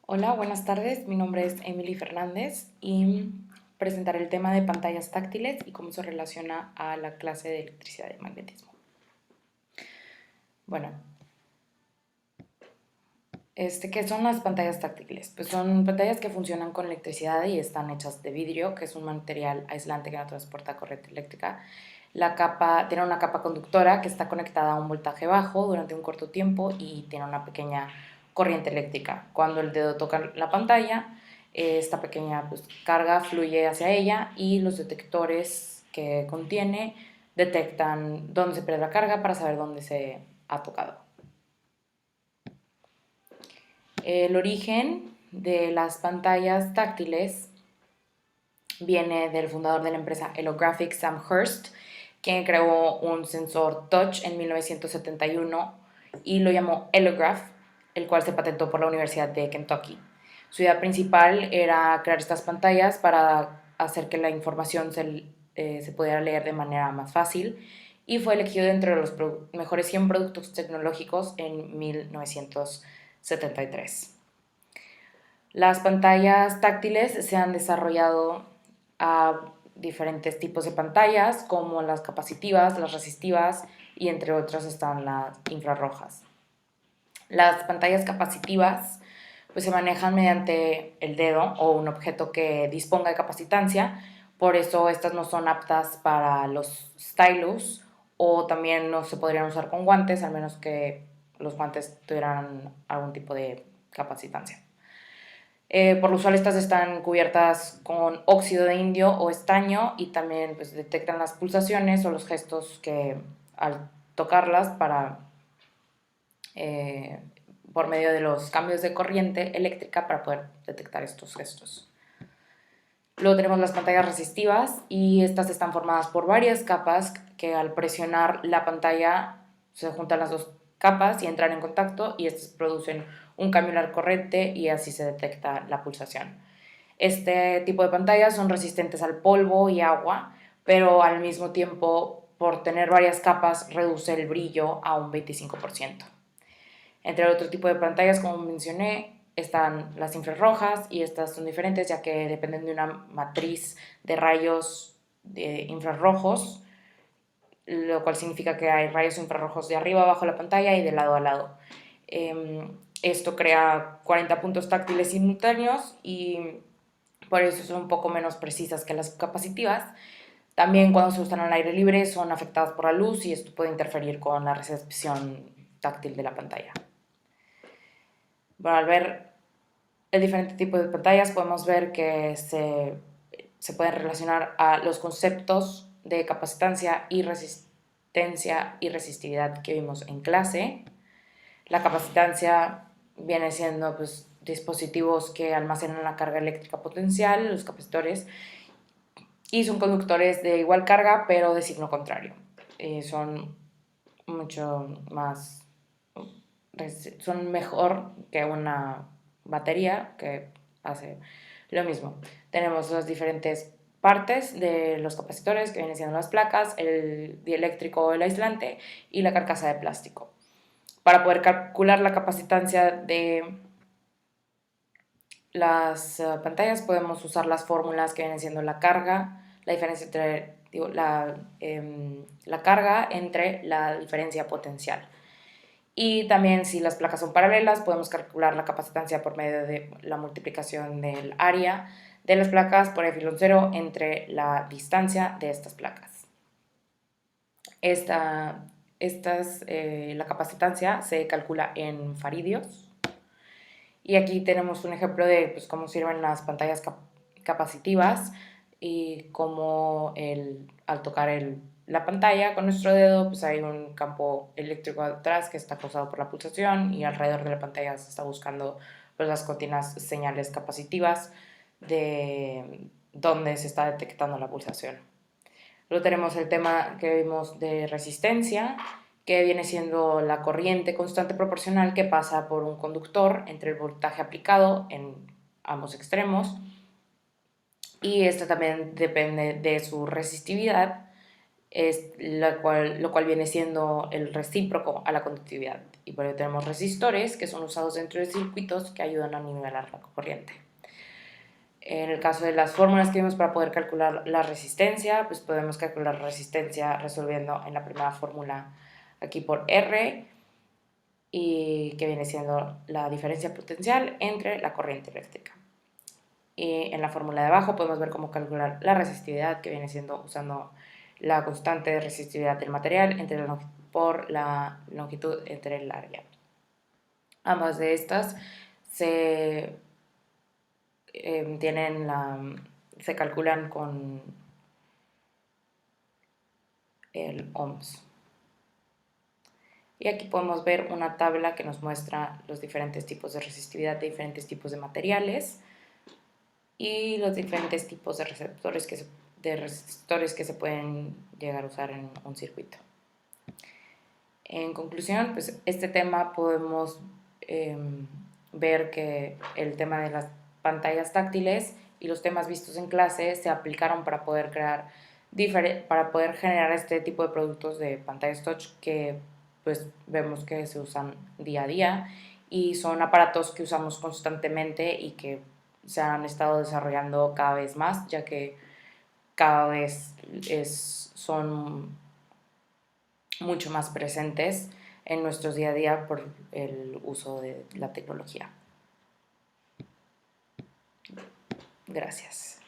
Hola, buenas tardes. Mi nombre es Emily Fernández y presentaré el tema de pantallas táctiles y cómo se relaciona a la clase de electricidad y magnetismo. Bueno, ¿qué son las pantallas táctiles? Pues son pantallas que funcionan con electricidad y están hechas de vidrio, que es un material aislante que no transporta corriente eléctrica. La capa tiene una capa conductora que está conectada a un voltaje bajo durante un corto tiempo y tiene una pequeña corriente eléctrica. Cuando el dedo toca la pantalla, esta pequeña carga fluye hacia ella y los detectores que contiene detectan dónde se pierde la carga para saber dónde se ha tocado. El origen de las pantallas táctiles viene del fundador de la empresa Elographic, Sam Hurst, quien creó un sensor touch en 1971 y lo llamó Elograph, el cual se patentó por la Universidad de Kentucky. Su idea principal era crear estas pantallas para hacer que la información se pudiera leer de manera más fácil y fue elegido entre los mejores 100 productos tecnológicos en 1973. Las pantallas táctiles se han desarrollado a diferentes tipos de pantallas, como las capacitivas, las resistivas y entre otras están las infrarrojas. Las pantallas capacitivas pues, se manejan mediante el dedo o un objeto que disponga de capacitancia, por eso estas no son aptas para los stylus o también no se podrían usar con guantes, al menos que los guantes tuvieran algún tipo de capacitancia. Por lo usual estas están cubiertas con óxido de indio o estaño y también pues, detectan las pulsaciones o los gestos que al tocarlas eh, por medio de los cambios de corriente eléctrica para poder detectar estos gestos. Luego tenemos las pantallas resistivas y estas están formadas por varias capas que al presionar la pantalla se juntan las dos capas y entran en contacto y estas producen un cambio en la corriente y así se detecta la pulsación. Este tipo de pantallas son resistentes al polvo y agua, pero al mismo tiempo, por tener varias capas, reduce el brillo a un 25%. Entre otro tipo de pantallas, como mencioné, están las infrarrojas y estas son diferentes ya que dependen de una matriz de rayos infrarrojos, lo cual significa que hay rayos infrarrojos de arriba abajo de la pantalla y de lado a lado. Esto crea 40 puntos táctiles simultáneos y por eso son un poco menos precisas que las capacitivas. También cuando se usan al aire libre son afectadas por la luz y esto puede interferir con la recepción táctil de la pantalla. Bueno, al ver el diferente tipo de pantallas podemos ver que se pueden relacionar a los conceptos de capacitancia y resistencia y resistividad que vimos en clase. La capacitancia viene siendo pues, dispositivos que almacenan la carga eléctrica potencial, los capacitores, y son conductores de igual carga pero de signo contrario. Son mucho más, son mejor que una batería que hace lo mismo. Tenemos las diferentes partes de los capacitores que vienen siendo las placas, el dieléctrico o el aislante y la carcasa de plástico. Para poder calcular la capacitancia de las pantallas podemos usar las fórmulas que vienen siendo la carga, la diferencia entre la carga entre la diferencia potencial. Y también si las placas son paralelas podemos calcular la capacitancia por medio de la multiplicación del área de las placas por epsilon 0 entre la distancia de estas placas. La capacitancia se calcula en faridios. Y aquí tenemos un ejemplo de pues, cómo sirven las pantallas capacitivas y cómo al tocar la pantalla con nuestro dedo pues hay un campo eléctrico atrás que está causado por la pulsación y alrededor de la pantalla se está buscando pues, las continuas señales capacitivas de dónde se está detectando la pulsación. Luego tenemos el tema que vimos de resistencia, que viene siendo la corriente constante proporcional que pasa por un conductor entre el voltaje aplicado en ambos extremos y esto también depende de su resistividad, lo cual viene siendo el recíproco a la conductividad. Y por ello tenemos resistores, que son usados dentro de circuitos que ayudan a nivelar la corriente. En el caso de las fórmulas que vimos para poder calcular la resistencia, pues podemos calcular la resistencia resolviendo en la primera fórmula aquí por R, y que viene siendo la diferencia potencial entre la corriente eléctrica. Y en la fórmula de abajo podemos ver cómo calcular la resistividad, que viene siendo usando la constante de resistividad del material por la longitud entre el área. Ambas de estas se se calculan con el ohms. Y aquí podemos ver una tabla que nos muestra los diferentes tipos de resistividad de diferentes tipos de materiales y los diferentes tipos de resistores que se pueden llegar a usar en un circuito. En conclusión, pues este tema podemos ver que el tema de las pantallas táctiles y los temas vistos en clase se aplicaron para poder generar este tipo de productos de pantallas touch que pues vemos que se usan día a día y son aparatos que usamos constantemente y que se han estado desarrollando cada vez más, ya que cada vez son mucho más presentes en nuestros día a día por el uso de la tecnología. Gracias.